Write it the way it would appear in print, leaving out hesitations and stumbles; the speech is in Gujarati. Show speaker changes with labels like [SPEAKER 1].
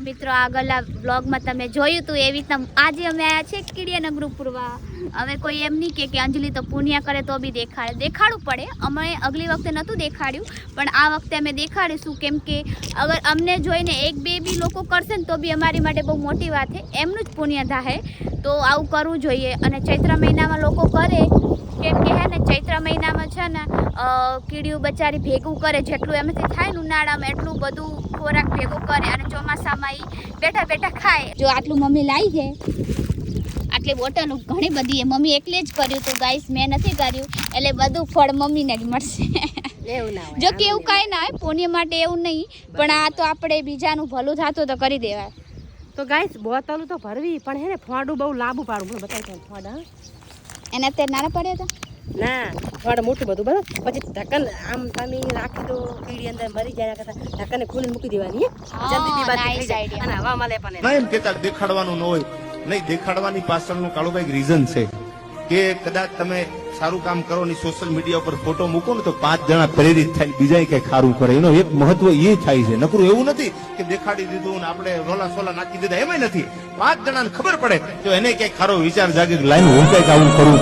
[SPEAKER 1] મિત્રો આગળના બ્લોગમાં તમે જોયું હતું એવી રીતના આજે અમે આવ્યા છે કીડિયાના ગ્રુપ પૂરવા. હવે કોઈ એમ નહીં કે અંજલિ તો પુણ્યા કરે તો બી દેખાડવું પડે. અમે અગલી વખતે નહોતું દેખાડ્યું પણ આ વખતે અમે દેખાડીશું, કેમ કે અગર અમને જોઈને એક બે બી લોકો કરશે ને તો બી અમારી માટે બહુ મોટી વાત છે. એમનું જ પુણ્ય થાય તો આવું કરવું જોઈએ. અને ચૈત્ર મહિનામાં લોકો કરે, કેમ કે હે ને ચૈત્ર મહિનામાં છે ને કીડીયું બચારી ભેગું કરે, જેટલું એમાંથી થાય ને ઉનાળામાં એટલું બધું ખોરાક ભેગું કરે અને ચોમાસામાં એ બેઠા બેઠા ખાય. જો આટલું મમ્મી લાવી છે, આટલી બોટલ ઘણી બધી છે. મમ્મી એકલે જ કર્યું હતું ગાઈસ, મેં નથી કર્યું, એટલે બધું ફળ મમ્મીને જ મળશે. જો કે એવું કાંઈ ના હોય, પુણ્ય માટે એવું નહીં, પણ આ તો આપણે બીજાનું ભલું થતું તો કરી દેવાય.
[SPEAKER 2] તો ગાઈસ બોટલ તો ભરવી, પણ હે ને ફોડું બહુ લાંબુ પાડું. બતાવી ફોડા
[SPEAKER 1] એના અત્યારે નાના પડ્યા હતા
[SPEAKER 2] ના, ફોડ મોટું બધું બરાબર. પછી ઢક્કન આમ તમે રાખી દો, કીડી અંદર મરી જાય કરતા ઢક્કને ખોલીને મૂકી દેવાની. જલ્દી બી બાદ થઈ જાય અને હવામાં લે પણ
[SPEAKER 3] ના એમ કેતા દેખાડવાનું ન હોય, નહીં દેખાડવાની પાછળનું કાળુભાઈ એક રીઝન છે કે કદાચ તમે સારું કામ કરો ને સોશિયલ મીડિયા ઉપર ફોટો મૂકો ને તો 5 જણા પ્રેરિત થાય, બીજા કઈ ખારું કરે. એનો એક મહત્વ એ થાય છે. નકરું એવું નથી કે દેખાડી દીધું ને આપણે રોલા સોલા નાખી દીધા, એમાં નથી. 5 જણાને ખબર પડે તો એને કઈક ખારો વિચાર જાગે, લાઈન હું કઈક આવું કરું.